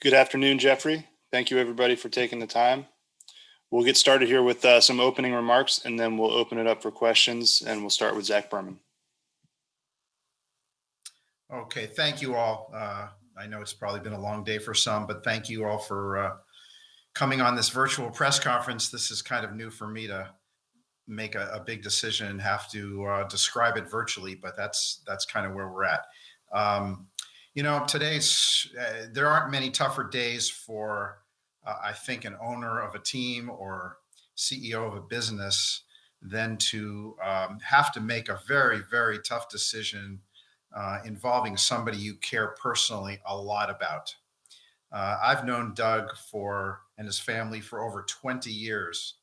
Good afternoon, Jeffrey. Thank you, everybody, for taking the time. We'll get started here with some opening remarks, and then we'll open it up for questions, and we'll start with Zach Berman. Okay, thank you all. I know it's probably been a long day for some, but thank you all for coming on this virtual press conference. This is kind of new for me to make a big decision and have to describe it virtually, but that's kind of where we're at. Today's there aren't many tougher days for I think an owner of a team or CEO of a business than to have to make a very, very tough decision involving somebody you care personally a lot about. I've known Doug and his family for over 20 years.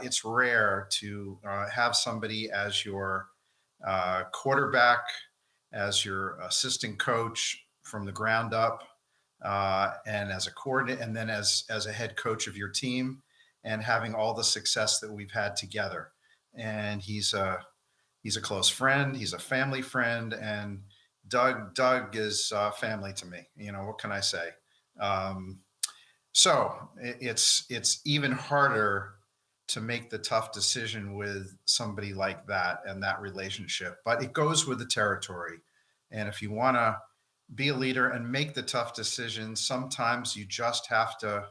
It's rare to have somebody as your quarterback, as your assistant coach from the ground up, and as a coordinator, and then as a head coach of your team, and having all the success that we've had together. And he's a close friend. He's a family friend, and Doug is family to me. What can I say? So it's even harder to make the tough decision with somebody like that and that relationship, but it goes with the territory. And if you want to be a leader and make the tough decisions, sometimes you just have to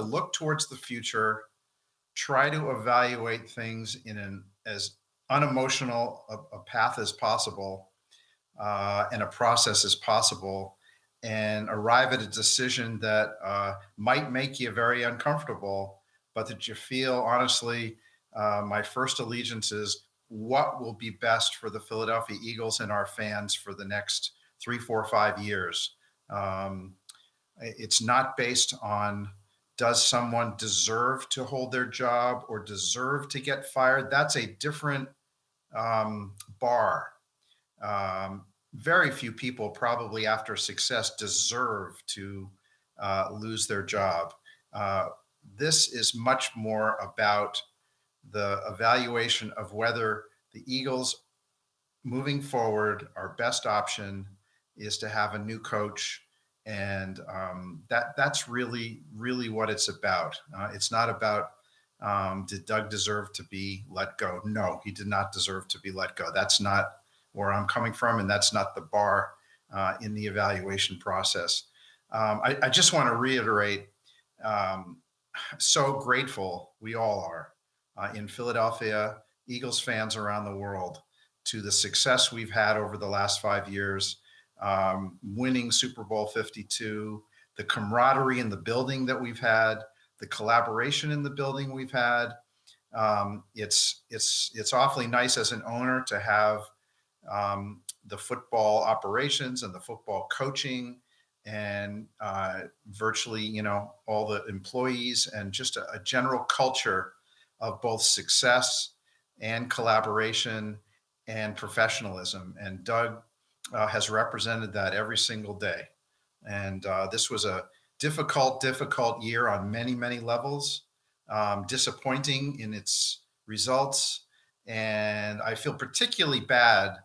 look towards the future, try to evaluate things in an as unemotional a path as possible, and a process as possible, and arrive at a decision that might make you very uncomfortable, but that you feel, honestly, my first allegiance is what will be best for the Philadelphia Eagles and our fans for the next 3, 4, 5 years. It's not based on, does someone deserve to hold their job or deserve to get fired? That's a different bar. Very few people probably after success deserve to lose their job. This is much more about the evaluation of whether the Eagles moving forward, our best option is to have a new coach. And that's really, really what it's about. It's not about, did Doug deserve to be let go? No, he did not deserve to be let go. That's not where I'm coming from, and that's not the bar in the evaluation process. I just want to reiterate, so grateful we all are in Philadelphia, Eagles fans around the world, to the success we've had over the last 5 years, winning Super Bowl 52, the camaraderie in the building that we've had, the collaboration in the building we've had. It's awfully nice as an owner to have the football operations and the football coaching and virtually, all the employees, and just a general culture of both success and collaboration and professionalism. And Doug has represented that every single day. And this was a difficult year on many, many levels, disappointing in its results. And I feel particularly bad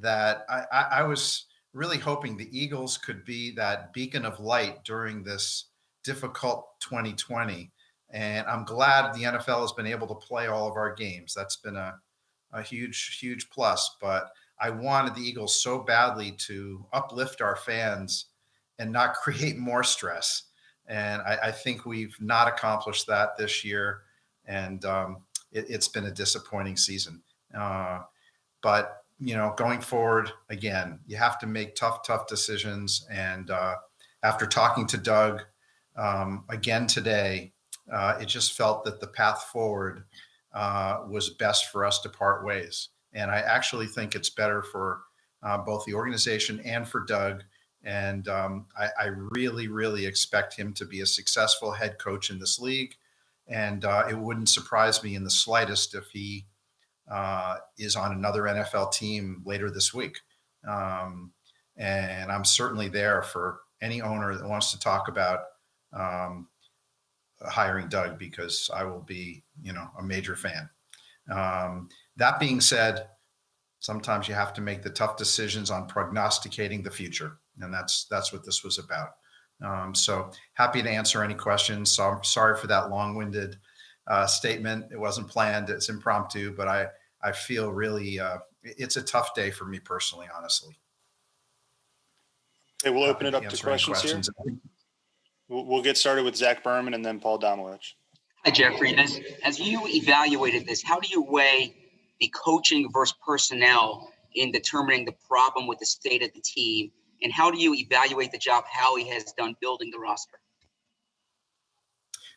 that I was really hoping the Eagles could be that beacon of light during this difficult 2020. And I'm glad the NFL has been able to play all of our games. That's been a huge, huge plus. But I wanted the Eagles so badly to uplift our fans and not create more stress. And I think we've not accomplished that this year. And it's been a disappointing season. But, going forward, again, you have to make tough decisions. And after talking to Doug again today, it just felt that the path forward was best for us to part ways. And I actually think it's better for both the organization and for Doug. And I really, really expect him to be a successful head coach in this league. And it wouldn't surprise me in the slightest if he is on another NFL team later this week. And I'm certainly there for any owner that wants to talk about hiring Doug, because I will be, a major fan. That being said, sometimes you have to make the tough decisions on prognosticating the future. And that's what this was about. So happy to answer any questions. So I'm sorry for that long-winded statement. It wasn't planned. It's impromptu, but I feel really, it's a tough day for me personally, honestly. Okay, we'll open it up to questions here. We'll get started with Zach Berman and then Paul Domelich. Hi, Jeffrey. As you evaluated this, how do you weigh the coaching versus personnel in determining the problem with the state of the team? And how do you evaluate the job Howie has done building the roster?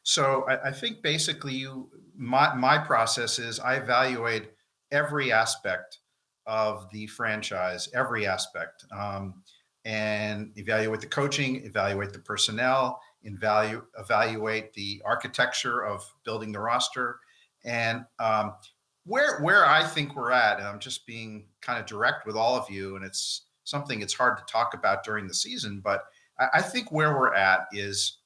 So I think basically my process is I evaluate every aspect of the franchise, every aspect, and evaluate the coaching, evaluate the personnel, evaluate the architecture of building the roster, and where I think we're at. And I'm just being kind of direct with all of you, and it's something it's hard to talk about during the season, but I think where we're at is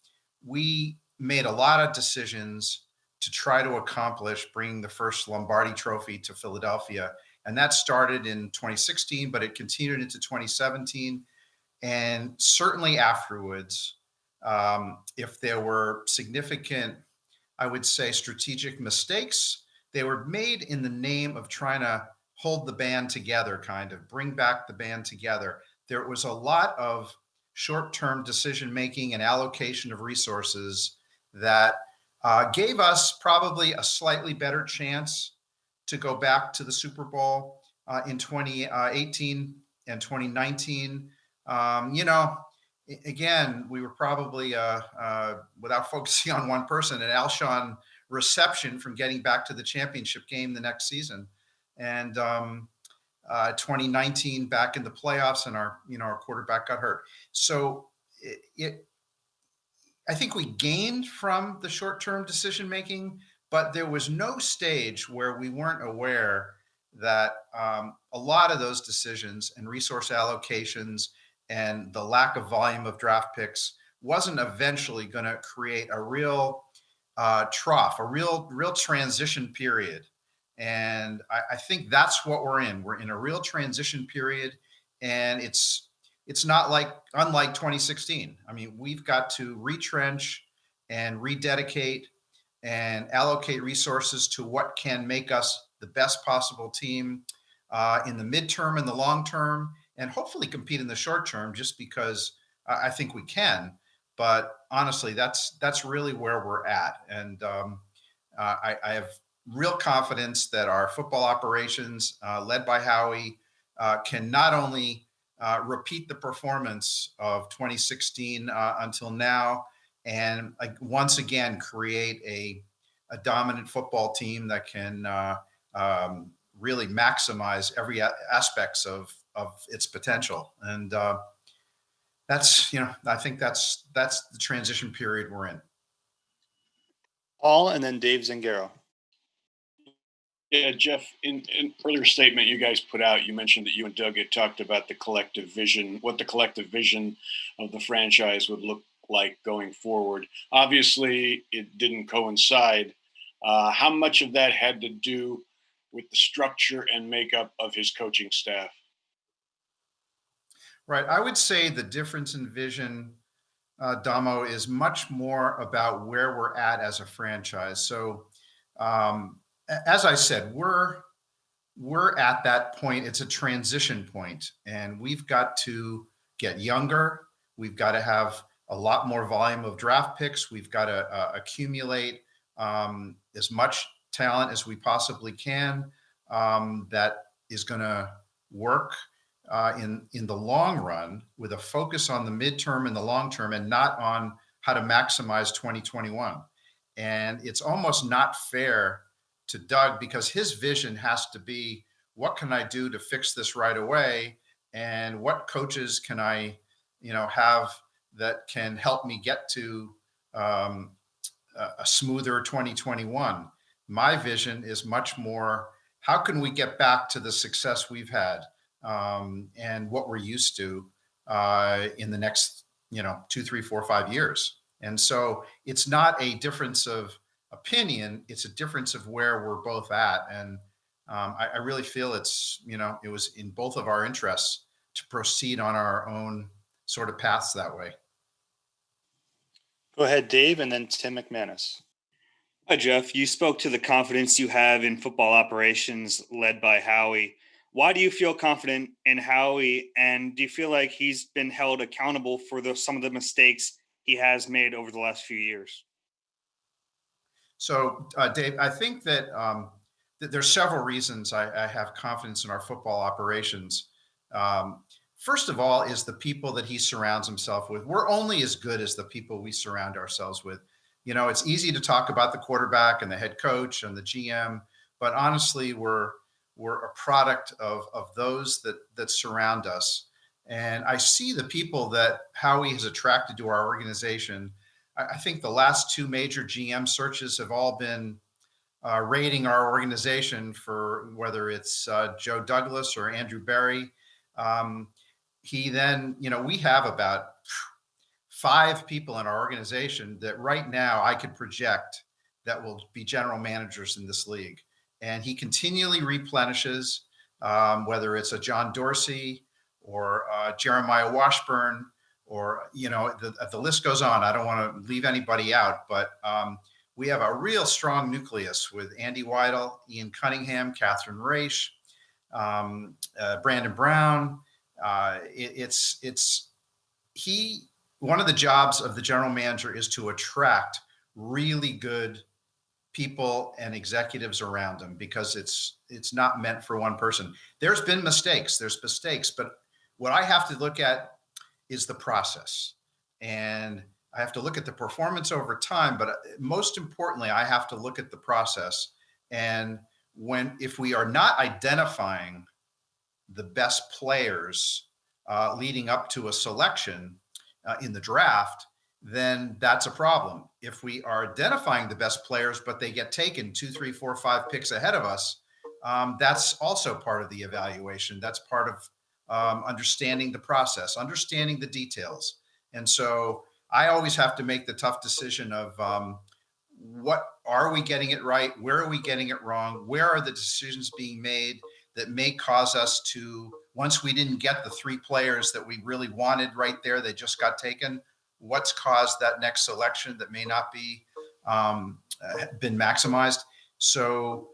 we made a lot of decisions to try to accomplish bringing the first Lombardi Trophy to Philadelphia. And that started in 2016, but it continued into 2017. And certainly afterwards, if there were significant, I would say, strategic mistakes, they were made in the name of trying to hold the band together, kind of bring back the band together. There was a lot of short-term decision-making and allocation of resources that gave us probably a slightly better chance to go back to the Super Bowl in 2018 and 2019. Again, we were probably, without focusing on one person, an Alshon reception from getting back to the championship game the next season. And 2019 back in the playoffs, and our quarterback got hurt. So I think we gained from the short-term decision-making, but there was no stage where we weren't aware that a lot of those decisions and resource allocations and the lack of volume of draft picks wasn't eventually going to create a real trough, a real transition period. And I think that's what we're in. We're in a real transition period, and it's not unlike 2016. I mean, we've got to retrench and rededicate and allocate resources to what can make us the best possible team in the midterm and the long term, and hopefully compete in the short term, just because I think we can. But honestly, that's really where we're at. And I have real confidence that our football operations, led by Howie, can not only repeat the performance of 2016 until now, and once again create a dominant football team that can really maximize every aspects of its potential. And that's, I think that's the transition period we're in. Paul, and then Dave Zangaro. Yeah, Jeff, in earlier statement you guys put out, you mentioned that you and Doug had talked about the collective vision, what the collective vision of the franchise would look like going forward. Obviously, it didn't coincide. How much of that had to do with the structure and makeup of his coaching staff? Right. I would say the difference in vision, Damo, is much more about where we're at as a franchise. So, as I said, we're at that point. It's a transition point, and we've got to get younger. We've got to have a lot more volume of draft picks. We've got to accumulate as much talent as we possibly can that is going to work in the long run, with a focus on the midterm and the long term, and not on how to maximize 2021. And it's almost not fair to Doug, because his vision has to be, what can I do to fix this right away? And what coaches can I, have that can help me get to a smoother 2021? My vision is much more, how can we get back to the success we've had and what we're used to in the next, 2, 3, 4, 5 years? And so it's not a difference of opinion, it's a difference of where we're both at. And I really feel it was in both of our interests to proceed on our own sort of paths that way. Go ahead, Dave, and then Tim McManus. Hi, Jeff. You spoke to the confidence you have in football operations led by Howie. Why do you feel confident in Howie, and do you feel like he's been held accountable for some of the mistakes he has made over the last few years? So, Dave, I think that there's several reasons I have confidence in our football operations. First of all, is the people that he surrounds himself with. We're only as good as the people we surround ourselves with. It's easy to talk about the quarterback and the head coach and the GM, but honestly, we're a product of those that surround us. And I see the people that Howie has attracted to our organization. I think the last two major GM searches have all been rating our organization for whether it's Joe Douglas or Andrew Berry. He then, we have about 5 people in our organization that right now I could project that will be general managers in this league. And he continually replenishes, whether it's a John Dorsey or Jeremiah Washburn, or, the list goes on. I don't want to leave anybody out, but we have a real strong nucleus with Andy Weidel, Ian Cunningham, Catherine Raish, Brandon Brown. One of the jobs of the general manager is to attract really good people and executives around him, because it's not meant for one person. There's mistakes, but what I have to look at is the process, and I have to look at the performance over time, but most importantly, I have to look at the process. And if we are not identifying the best players leading up to a selection in the draft, then that's a problem. If we are identifying the best players, but they get taken 2, 3, 4, 5 picks ahead of us, that's also part of the evaluation. That's part of understanding the process, understanding the details. And so I always have to make the tough decision of what are we getting it right? Where are we getting it wrong? Where are the decisions being made that may cause us to, once we didn't get the 3 players that we really wanted right there, they just got taken, what's caused that next selection that may not be been maximized? So,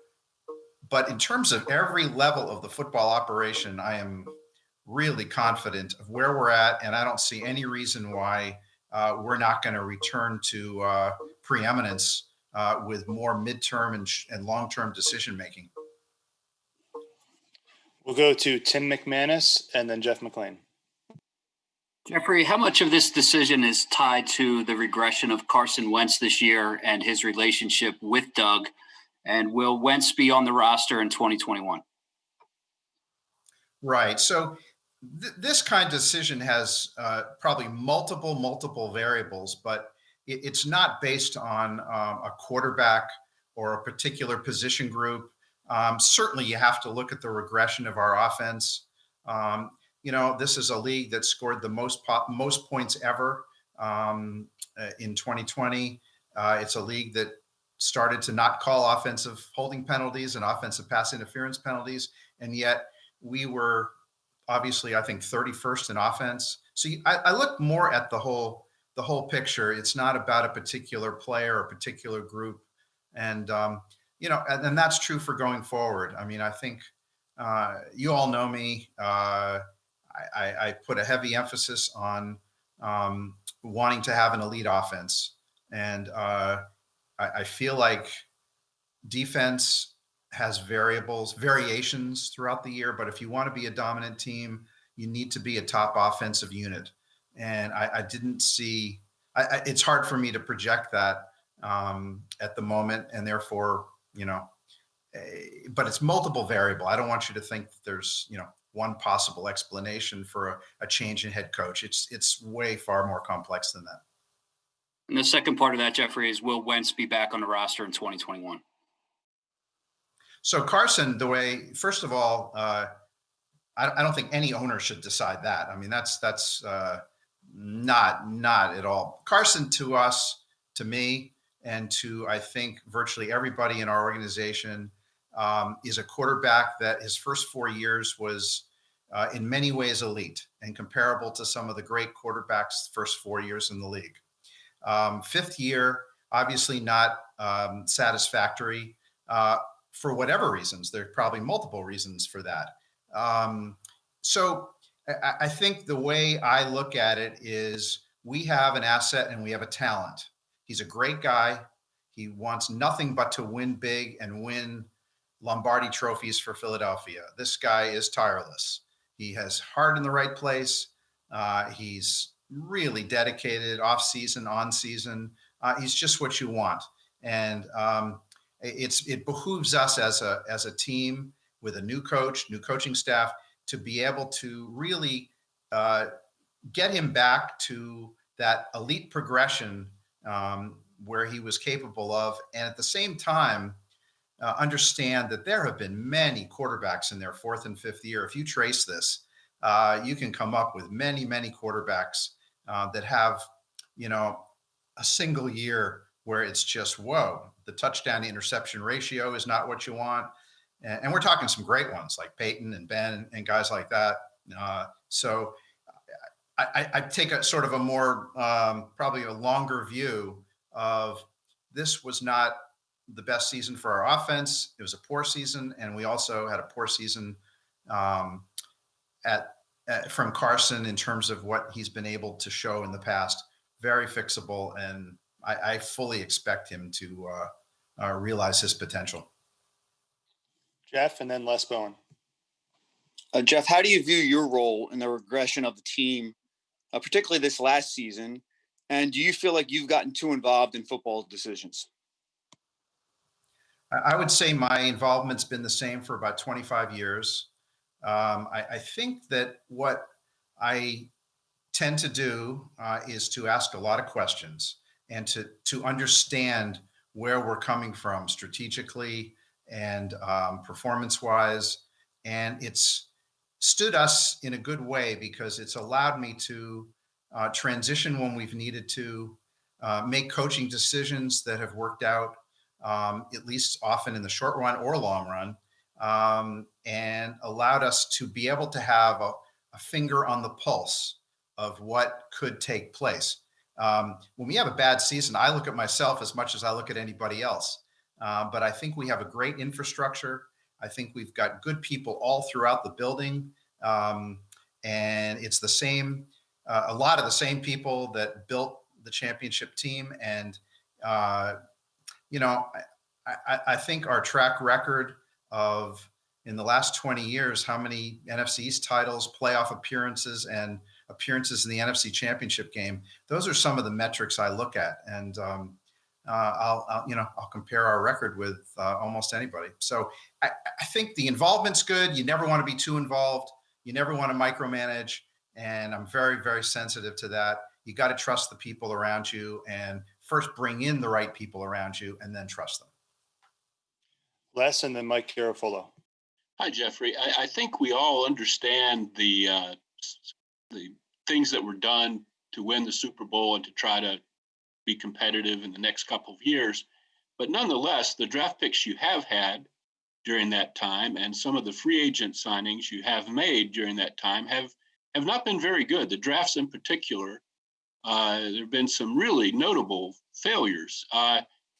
but in terms of every level of the football operation, I am really confident of where we're at, and I don't see any reason why we're not going to return to preeminence with more midterm and long-term decision making. We'll go to Tim McManus and then Jeff McLean. Jeffrey, how much of this decision is tied to the regression of Carson Wentz this year and his relationship with Doug? And will Wentz be on the roster in 2021? Right. So this kind of decision has probably multiple variables, but it's not based on a quarterback or a particular position group. Certainly, you have to look at the regression of our offense. This is a league that scored the most points ever in 2020. It's a league that started to not call offensive holding penalties and offensive pass interference penalties, and yet we were obviously, I think, 31st in offense. So I look more at the whole picture. It's not about a particular player or a particular group, and and that's true for going forward. I mean, I think you all know me. I put a heavy emphasis on wanting to have an elite offense, and I feel like defense has variations throughout the year, but if you want to be a dominant team, you need to be a top offensive unit. And I didn't see, it's hard for me to project that at the moment. And therefore, but it's multiple variable. I don't want you to think that there's, one possible explanation for a change in head coach. It's way far more complex than that. And the second part of that, Jeffrey, is will Wentz be back on the roster in 2021? So Carson, first of all, I don't think any owner should decide that. I mean, that's not at all. Carson, to us, to me, and to, I think, virtually everybody in our organization, is a quarterback that his first 4 years was in many ways elite and comparable to some of the great quarterbacks' first 4 years in the league. Fifth year, obviously not satisfactory for whatever reasons. There are probably multiple reasons for that. So I think the way I look at it is we have an asset and we have a talent. He's a great guy. He wants nothing but to win big and win Lombardi trophies for Philadelphia. This guy is tireless. He has heart in the right place. He's really dedicated off season, on season. He's just what you want. And it behooves us as a team with a new coach, new coaching staff, to be able to really get him back to that elite progression where he was capable of. And at the same time, understand that there have been many quarterbacks in their fourth and fifth year. If you trace this, you can come up with many, many quarterbacks that have, a single year where it's just, whoa, the touchdown to interception ratio is not what you want. And we're talking some great ones like Peyton and Ben and guys like that. So I take a sort of a more, probably a longer view of this was not the best season for our offense. It was a poor season. And we also had a poor season from Carson in terms of what he's been able to show in the past. Very fixable. And I fully expect him to realize his potential. Jeff, and then Les Bowen. Jeff, how do you view your role in the regression of the team, particularly this last season? And do you feel like you've gotten too involved in football decisions? I would say my involvement's been the same for about 25 years. I think that what I tend to do is to ask a lot of questions and to understand where we're coming from strategically and performance-wise. And it's stood us in a good way because it's allowed me to transition when we've needed to, make coaching decisions that have worked out, at least often in the short run or long run, and allowed us to be able to have a finger on the pulse of what could take place. When we have a bad season, I look at myself as much as I look at anybody else. But I think we have a great infrastructure. I think we've got good people all throughout the building. And it's the same, a lot of the same people that built the championship team. And, I think our track record of in the last 20 years, how many NFC East titles, playoff appearances, and appearances in the NFC Championship game, those are some of the metrics I look at. And I'll compare our record with almost anybody. So I think the involvement's good. You never want to be too involved. You never want to micromanage. And I'm very, very sensitive to that. You got to trust the people around you and first bring in the right people around you and then trust them. Les, and then Mike Garofolo. Hi, Jeffrey. I think we all understand the things that were done to win the Super Bowl and to try to be competitive in the next couple of years. But nonetheless, the draft picks you have had during that time and some of the free agent signings you have made during that time have not been very good. The drafts in particular, there have been some really notable failures.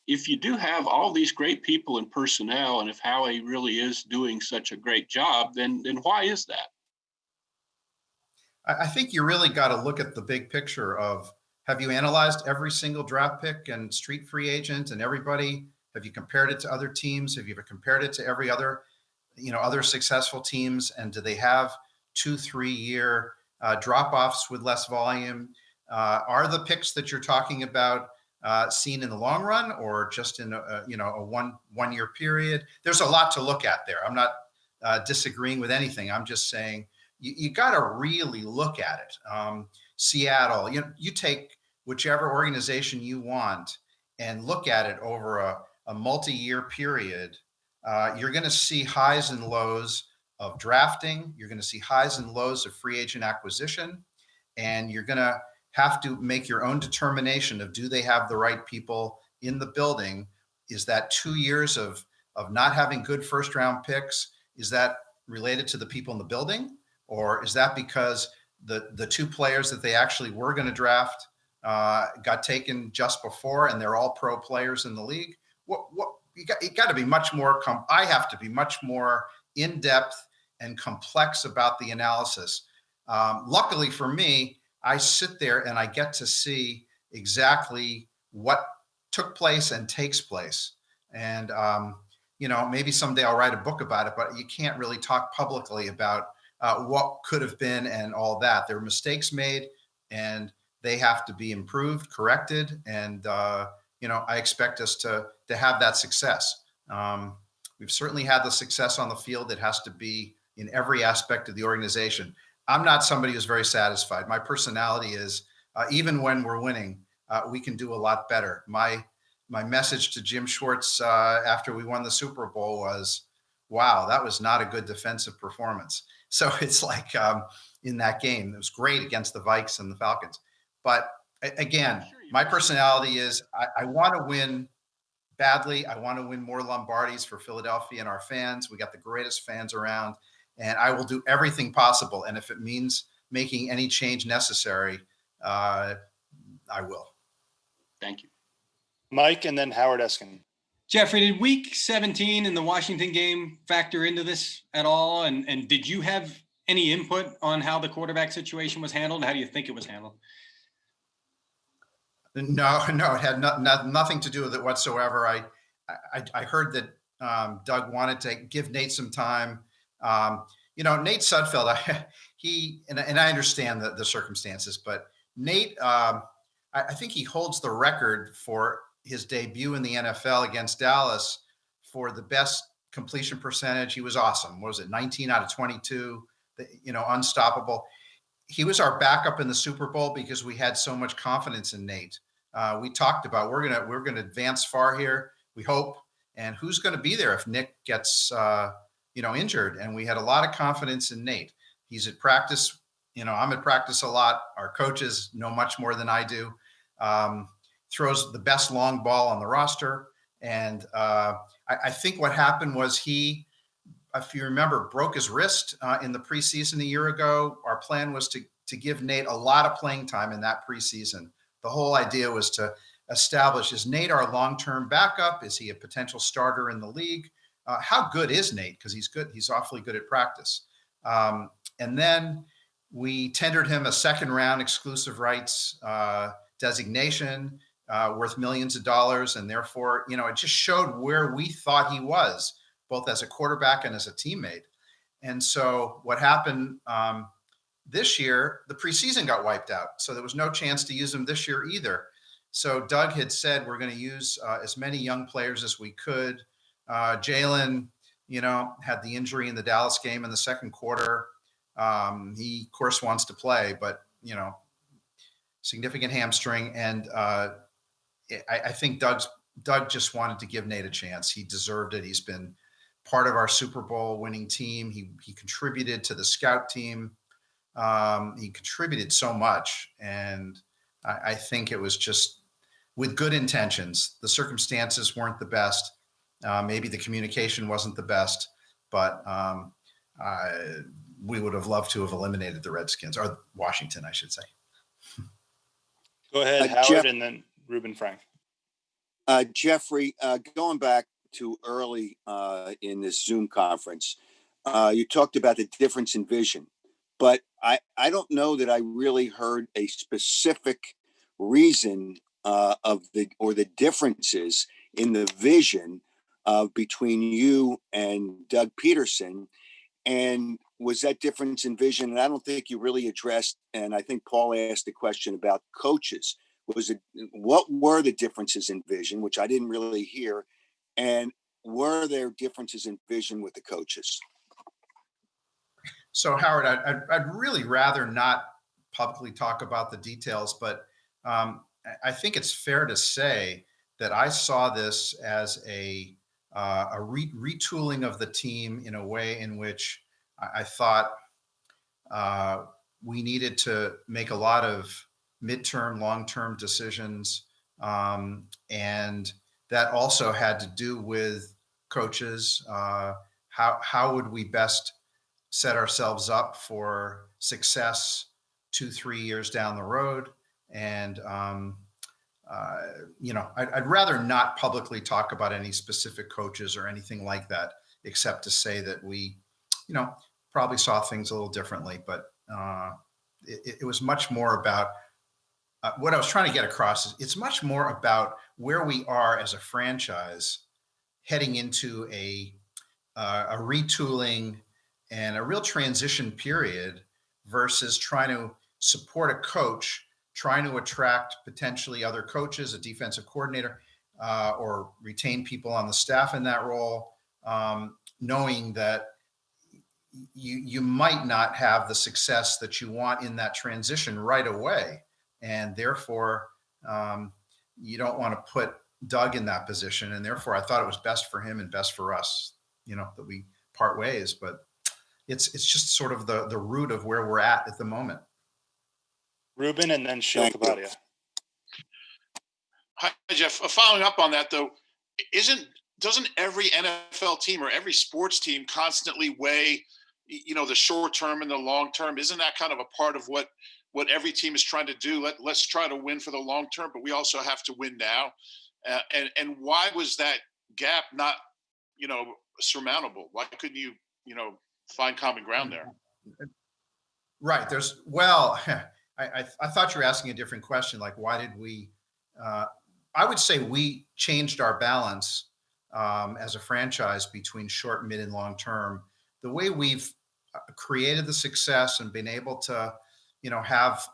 If you do have all these great people and personnel, and if Howie really is doing such a great job, then why is that? I think you really got to look at the big picture of, have you analyzed every single draft pick and street free agent and everybody? Have you compared it to other teams? Have you ever compared it to every other, other successful teams? And do they have 2-3 year drop-offs with less volume? Are the picks that you're talking about seen in the long run or just in a one year period? There's a lot to look at there. I'm not disagreeing with anything. I'm just saying you got to really look at it. Seattle, you take whichever organization you want and look at it over a multi-year period. You're going to see highs and lows of drafting. You're going to see highs and lows of free agent acquisition, and you're going to have to make your own determination of, do they have the right people in the building? Is that 2 years of of not having good first round picks, is that related to the people in the building, or is that because the two players that they actually were going to draft got taken just before, and they're all pro players in the league? What you got to be much more. I have to be much more in depth and complex about the analysis. Luckily for me, I sit there and I get to see exactly what took place and takes place. And, maybe someday I'll write a book about it, but you can't really talk publicly about what could have been and all that. There were mistakes made, and they have to be improved, corrected. And, I expect us to have that success. We've certainly had the success on the field. It has to be in every aspect of the organization. I'm not somebody who's very satisfied. My personality is, even when we're winning, we can do a lot better. My message to Jim Schwartz after we won the Super Bowl was, wow, that was not a good defensive performance. So it's like in that game, it was great against the Vikes and the Falcons. But again, my personality is I want to win badly. I want to win more Lombardis for Philadelphia and our fans. We got the greatest fans around, and I will do everything possible. And if it means making any change necessary, I will. Thank you. Mike, and then Howard Eskin. Jeffrey, did week 17 in the Washington game factor into this at all? And did you have any input on how the quarterback situation was handled? How do you think it was handled? No, it had nothing to do with it whatsoever. I heard that Doug wanted to give Nate some time. Nate Sudfeld, and I understand the circumstances, but Nate, I think he holds the record for his debut in the NFL against Dallas for the best completion percentage. He was awesome. What was it? 19 out of 22, unstoppable. He was our backup in the Super Bowl because we had so much confidence in Nate. We talked about we're gonna advance far here, we hope, and who's going to be there if Nick gets injured. And we had a lot of confidence in Nate. He's at practice. I'm at practice a lot. Our coaches know much more than I do. Throws the best long ball on the roster. And I think what happened was he, if you remember, broke his wrist in the preseason a year ago. Our plan was to give Nate a lot of playing time in that preseason. The whole idea was to establish, is Nate our long-term backup? Is he a potential starter in the league? How good is Nate? Because he's good. He's awfully good at practice. And then we tendered him a second round exclusive rights designation worth millions of dollars. And therefore, it just showed where we thought he was, both as a quarterback and as a teammate. And so what happened this year, the preseason got wiped out. So there was no chance to use him this year either. So Doug had said, we're going to use as many young players as we could. Jalen, had the injury in the Dallas game in the second quarter. He, of course, wants to play, but, significant hamstring. And I think Doug just wanted to give Nate a chance. He deserved it. He's been part of our Super Bowl winning team. He contributed to the scout team. He contributed so much. And I think it was just with good intentions. The circumstances weren't the best. Maybe the communication wasn't the best, but we would have loved to have eliminated the Redskins, or Washington, I should say. Go ahead, Howard, and then Ruben Frank. Jeffrey, going back to early in this Zoom conference, you talked about the difference in vision, but I don't know that I really heard a specific reason of the differences in the vision between you and Doug Pederson. And was that difference in vision? And I don't think you really addressed, and I think Paul asked the question about coaches. What were the differences in vision, which I didn't really hear, and were there differences in vision with the coaches? So Howard, I'd really rather not publicly talk about the details, but I think it's fair to say that I saw this as a retooling of the team in a way in which I thought we needed to make a lot of midterm, long-term decisions. And that also had to do with coaches. How would we best set ourselves up for success 2-3 years down the road? And I'd rather not publicly talk about any specific coaches or anything like that, except to say that we, probably saw things a little differently. But it was much more about what I was trying to get across. Is it's much more about where we are as a franchise heading into a retooling and a real transition period versus trying to support a coach, trying to attract potentially other coaches, a defensive coordinator, or retain people on the staff in that role, knowing that you might not have the success that you want in that transition right away. And therefore, you don't want to put Doug in that position. And therefore, I thought it was best for him and best for us, that we part ways. But it's just sort of the root of where we're at the moment. Ruben and then Sheil Kapadia. Hi, Jeff. Following up on that, though, doesn't every NFL team or every sports team constantly weigh, the short term and the long term? Isn't that kind of a part of what every team is trying to do? Let's try to win for the long term, but we also have to win now. And why was that gap not, surmountable? Why couldn't you, find common ground there? Right. I thought you were asking a different question. Like, why did we? I would say we changed our balance as a franchise between short, mid, and long term. The way we've created the success and been able to, have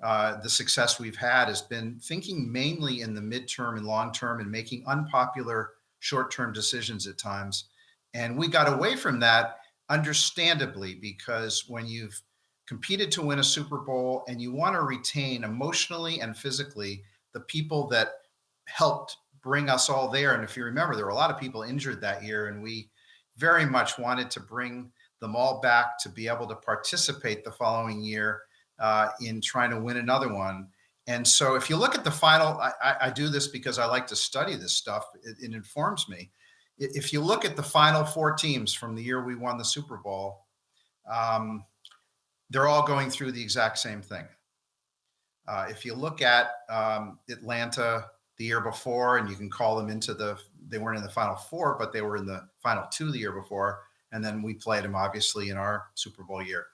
the success we've had has been thinking mainly in the midterm and long term and making unpopular short-term decisions at times. And we got away from that, understandably, because when you've competed to win a Super Bowl and you want to retain emotionally and physically the people that helped bring us all there. And if you remember, there were a lot of people injured that year, and we very much wanted to bring them all back to be able to participate the following year in trying to win another one. And so if you look at the final, I do this because I like to study this stuff. It informs me. If you look at the final 4 teams from the year we won the Super Bowl, they're all going through the exact same thing. If you look at Atlanta the year before, and you can call them they weren't in the final 4, but they were in the final 2 the year before. And then we played them obviously in our Super Bowl year.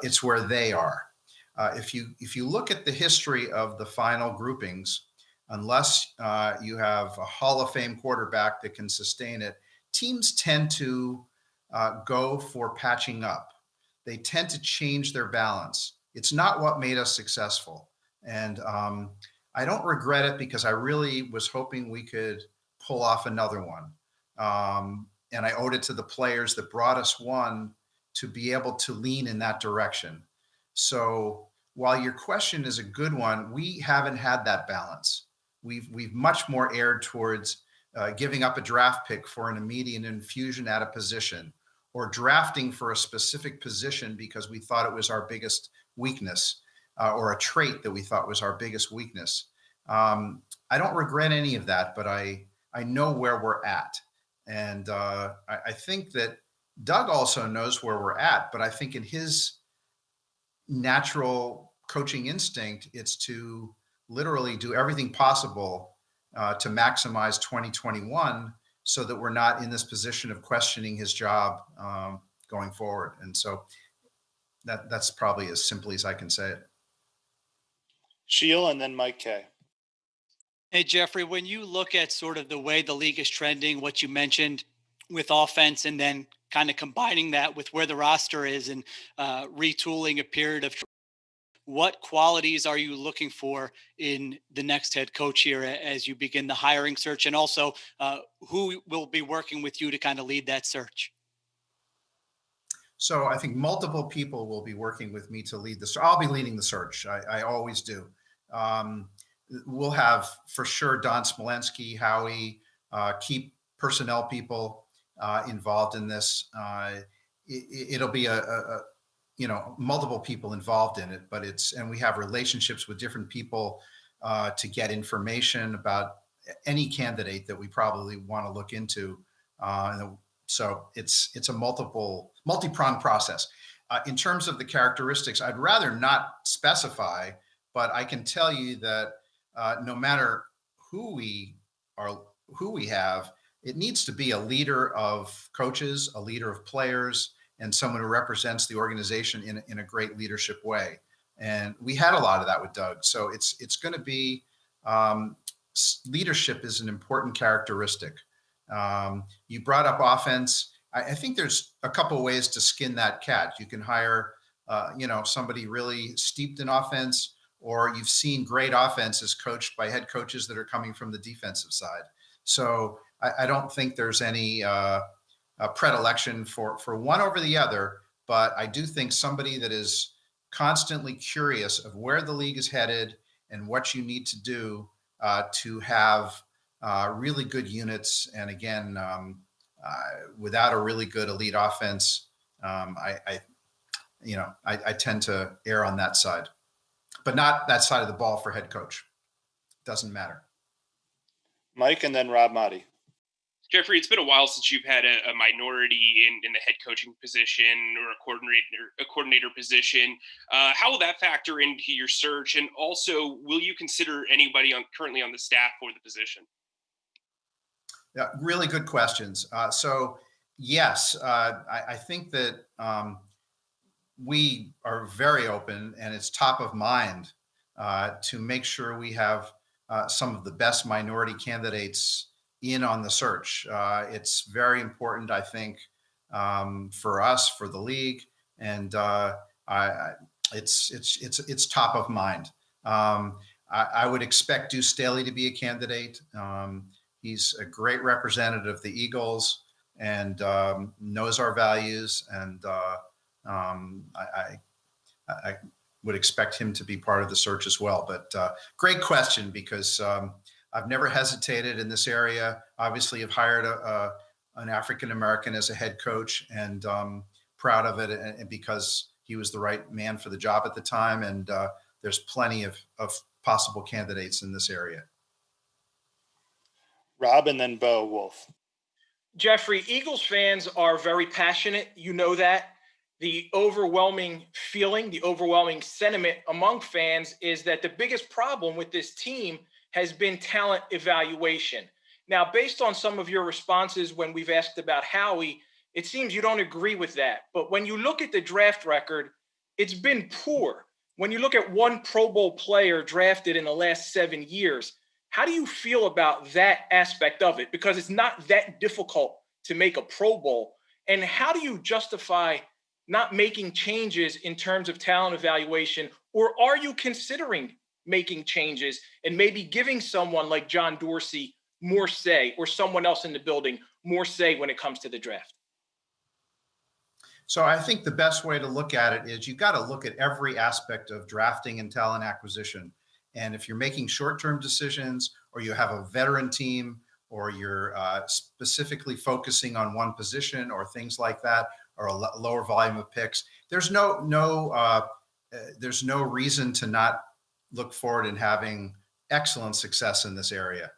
It's where they are. If you look at the history of the final groupings, unless you have a Hall of Fame quarterback that can sustain it, teams tend to go for patching up. They tend to change their balance. It's not what made us successful. And I don't regret it because I really was hoping we could pull off another one. And I owed it to the players that brought us one to be able to lean in that direction. So while your question is a good one, we haven't had that balance. We've much more erred towards giving up a draft pick for an immediate infusion at a position, or drafting for a specific position because we thought it was our biggest weakness, or a trait that we thought was our biggest weakness. I don't regret any of that, but I know where we're at. And I think that Doug also knows where we're at, but I think in his natural coaching instinct, it's to literally do everything possible to maximize 2021 so that we're not in this position of questioning his job going forward. And so that's probably as simply as I can say it. Sheil and then Mike K. Hey, Jeffrey, when you look at sort of the way the league is trending, what you mentioned with offense, and then kind of combining that with where the roster is and retooling a period of, what qualities are you looking for in the next head coach here as you begin the hiring search? And also who will be working with you to kind of lead that search? So I think multiple people will be working with me to lead this. I'll be leading the search. I always do. We'll have for sure Don Smolensky, Howie, keep personnel people involved in this. It'll be a multiple people involved in it, but and we have relationships with different people to get information about any candidate that we probably want to look into. So it's a multi-pronged process. In terms of the characteristics, I'd rather not specify, but I can tell you that no matter who we have, it needs to be a leader of coaches, a leader of players, and someone who represents the organization in a great leadership way. And we had a lot of that with Doug. So it's going to be leadership is an important characteristic. You brought up offense. I think there's a couple of ways to skin that cat. You can hire, somebody really steeped in offense, or you've seen great offenses coached by head coaches that are coming from the defensive side. So I don't think there's any predilection for one over the other, but I do think somebody that is constantly curious of where the league is headed and what you need to do to have really good units. And again, without a really good elite offense, I tend to err on that side, but not that side of the ball for head coach. Doesn't matter. Mike, and then Rob Motti. Jeffrey, it's been a while since you've had a minority in the head coaching position or a coordinator position. How will that factor into your search? And also, will you consider anybody currently on the staff for the position? Yeah, really good questions. So yes, I think that we are very open, and it's top of mind to make sure we have some of the best minority candidates in on the search. It's very important, I think, for us, for the league, and it's top of mind. I would expect Deuce Staley to be a candidate. He's a great representative of the Eagles and knows our values, and I would expect him to be part of the search as well. But great question, because I've never hesitated in this area. Obviously, I've hired an African-American as a head coach, and proud of it, and because he was the right man for the job at the time. And there's plenty of possible candidates in this area. Rob, and then Bo Wolf. Jeffrey, Eagles fans are very passionate. You know that. The overwhelming feeling, the overwhelming sentiment among fans is that the biggest problem with this team has been talent evaluation. Now, based on some of your responses when we've asked about Howie, it seems you don't agree with that. But when you look at the draft record, it's been poor. When you look at one Pro Bowl player drafted in the last 7 years, how do you feel about that aspect of it? Because it's not that difficult to make a Pro Bowl. And how do you justify not making changes in terms of talent evaluation? Or are you considering making changes and maybe giving someone like John Dorsey more say, or someone else in the building more say when it comes to the draft? So I think the best way to look at it is you've got to look at every aspect of drafting and talent acquisition. And if you're making short-term decisions, or you have a veteran team, or you're specifically focusing on one position or things like that, or a lower volume of picks, there's no reason to not look forward and having excellent success in this area.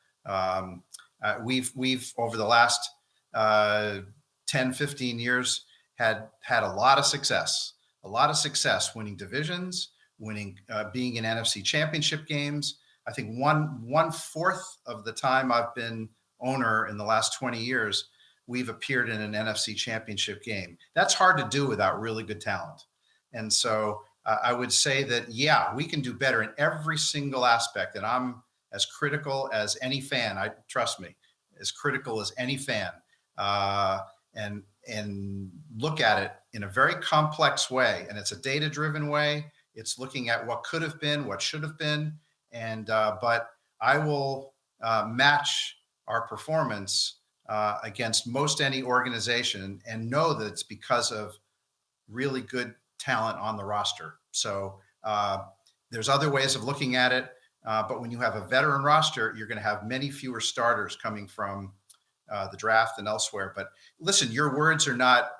We've over the last 10, 15 years had a lot of success winning divisions, being in NFC championship games. I think one fourth of the time I've been owner in the last 20 years, we've appeared in an NFC championship game. That's hard to do without really good talent. And so I would say that, yeah, we can do better in every single aspect. And I'm as critical as any fan, trust me, as critical as any fan, and look at it in a very complex way. And it's a data-driven way. It's looking at what could have been, what should have been. And but I will match our performance against most any organization, and know that it's because of really good talent on the roster. So there's other ways of looking at it, but when you have a veteran roster, you're going to have many fewer starters coming from the draft and elsewhere. But listen, your words are not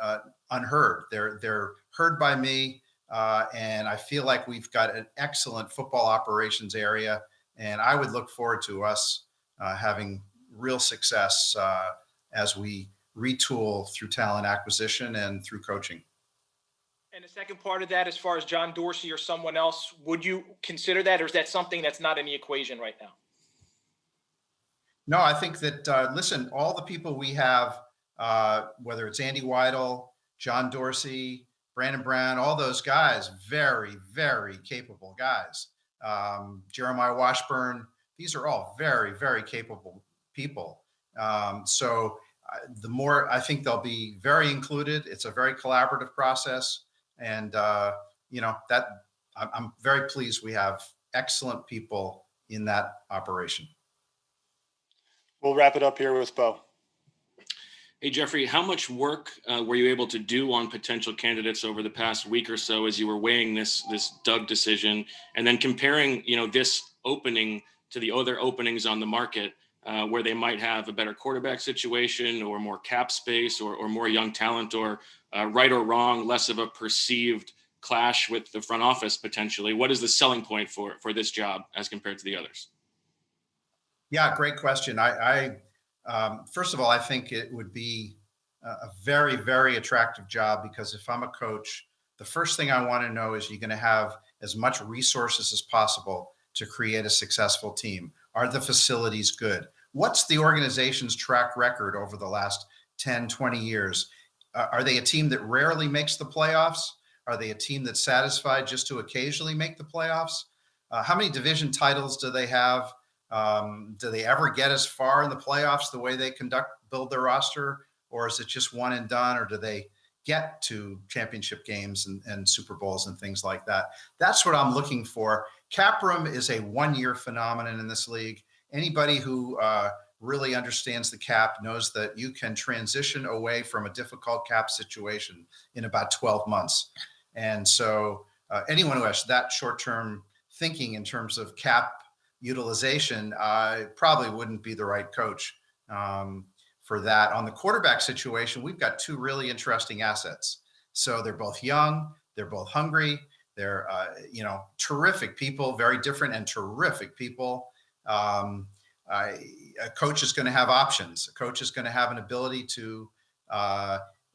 unheard. They're heard by me, and I feel like we've got an excellent football operations area, and I would look forward to us having real success as we retool through talent acquisition and through coaching. And the second part of that, as far as John Dorsey or someone else, would you consider that, or is that something that's not in the equation right now? No, I think that, listen, all the people we have, whether it's Andy Weidel, John Dorsey, Brandon Brown, all those guys, very, very capable guys. Jeremiah Washburn, these are all very, very capable people. So the more, I think they'll be very included. It's a very collaborative process. And, that I'm very pleased we have excellent people in that operation. We'll wrap it up here with Bo. Hey, Jeffrey, how much work were you able to do on potential candidates over the past week or so as you were weighing this Doug decision, and then comparing, this opening to the other openings on the market where they might have a better quarterback situation or more cap space or more young talent or right or wrong, less of a perceived clash with the front office potentially? What is the selling point for this job as compared to the others? Yeah, great question. First of all, I think it would be a very, very attractive job, because if I'm a coach, the first thing I want to know is you're going to have as much resources as possible to create a successful team. Are the facilities good? What's the organization's track record over the last 10, 20 years? Are they a team that rarely makes the playoffs? Are they a team that's satisfied just to occasionally make the playoffs? How many division titles do they have? Do they ever get as far in the playoffs the way they build their roster? Or is it just one and done? Or do they get to championship games and Super Bowls and things like that? That's what I'm looking for. Cap room is a one-year phenomenon in this league. Anybody who really understands the cap knows that you can transition away from a difficult cap situation in about 12 months. And so anyone who has that short-term thinking in terms of cap utilization probably wouldn't be the right coach for that. On the quarterback situation, we've got two really interesting assets. So they're both young, they're both hungry, they're terrific people, very different and terrific people. A coach is going to have options. A coach is going to have an ability to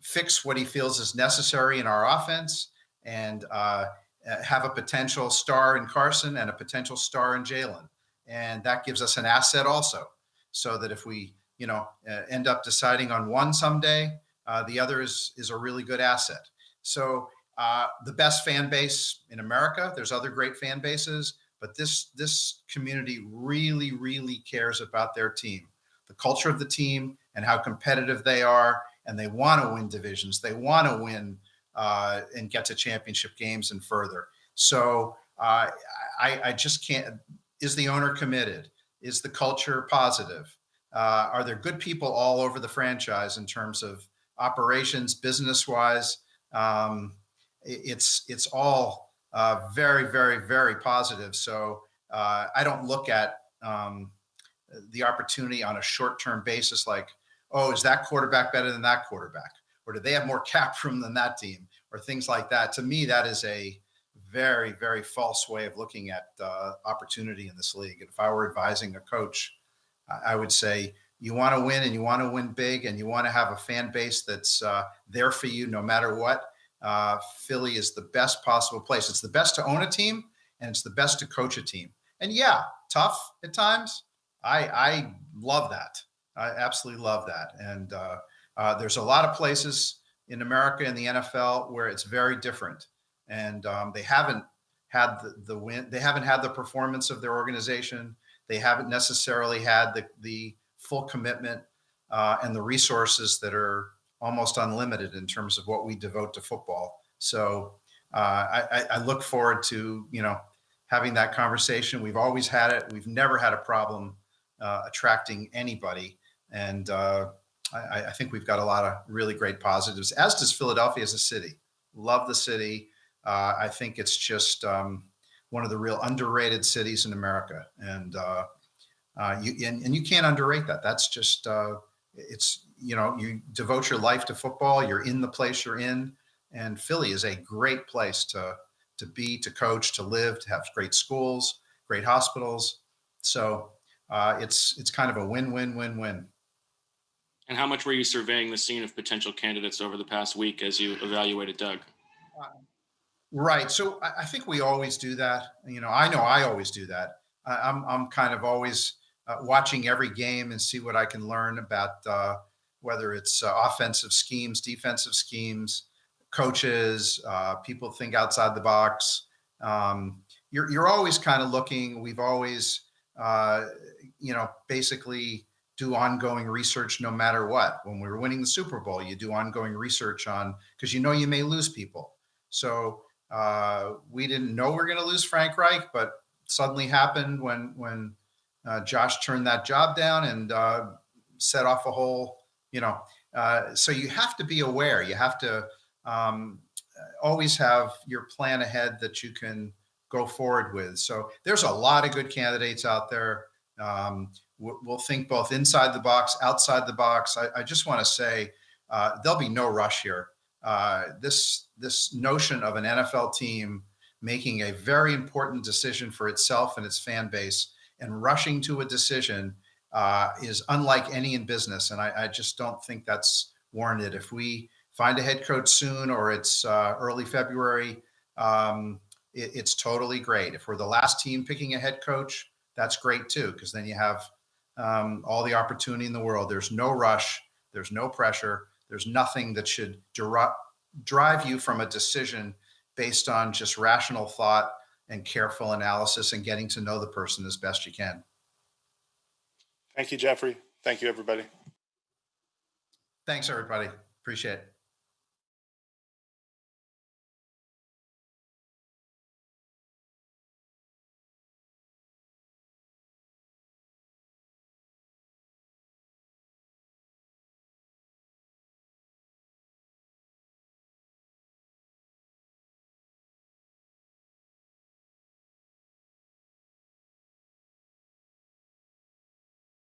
fix what he feels is necessary in our offense, and have a potential star in Carson and a potential star in Jalen. And that gives us an asset also, so that if we, end up deciding on one someday, the other is a really good asset. So the best fan base in America, there's other great fan bases, but this community really, really cares about their team, the culture of the team and how competitive they are. And they want to win divisions. They want to win and get to championship games and further. So I just can't. Is the owner committed? Is the culture positive? Are there good people all over the franchise in terms of operations, business-wise? It's all very, very, very positive. So I don't look at the opportunity on a short-term basis like, oh, is that quarterback better than that quarterback? Or do they have more cap room than that team? Or things like that. To me, that is a very, very false way of looking at opportunity in this league. And if I were advising a coach, I would say, you want to win, and you want to win big, and you want to have a fan base that's there for you no matter what. Philly is the best possible place. It's the best to own a team, and it's the best to coach a team. And yeah, tough at times. I love that. I absolutely love that. And there's a lot of places in America in the NFL where it's very different. And they haven't had the win. They haven't had the performance of their organization. They haven't necessarily had the full commitment and the resources that are almost unlimited in terms of what we devote to football. So I look forward to, having that conversation. We've always had it. We've never had a problem attracting anybody. And I think we've got a lot of really great positives, as does Philadelphia as a city. Love the city. I think it's just one of the real underrated cities in America. And you can't underrate that. That's just, you devote your life to football. You're in the place you're in. And Philly is a great place to be, to coach, to live, to have great schools, great hospitals. So it's kind of a win-win-win-win. And how much were you surveying the scene of potential candidates over the past week as you evaluated Doug? Right. So I think we always do that. I know I always do that. I'm kind of always watching every game and see what I can learn about whether it's offensive schemes, defensive schemes, coaches, people think outside the box. You're always kind of looking. We've always, basically do ongoing research no matter what. When we were winning the Super Bowl, you do ongoing research on, because you may lose people. So we didn't know we were going to lose Frank Reich, but suddenly happened when Josh turned that job down and set off a whole, so you have to be aware. You have to always have your plan ahead that you can go forward with. So there's a lot of good candidates out there. We'll think both inside the box, outside the box. I just want to say there'll be no rush here. This notion of an NFL team making a very important decision for itself and its fan base and rushing to a decision is unlike any in business. And I just don't think that's warranted. If we find a head coach soon or it's early February, it's totally great. If we're the last team picking a head coach, that's great too, because then you have all the opportunity in the world. There's no rush. There's no pressure. There's nothing that should drive you from a decision based on just rational thought and careful analysis and getting to know the person as best you can. Thank you, Jeffrey. Thank you, everybody. Thanks, everybody. Appreciate it.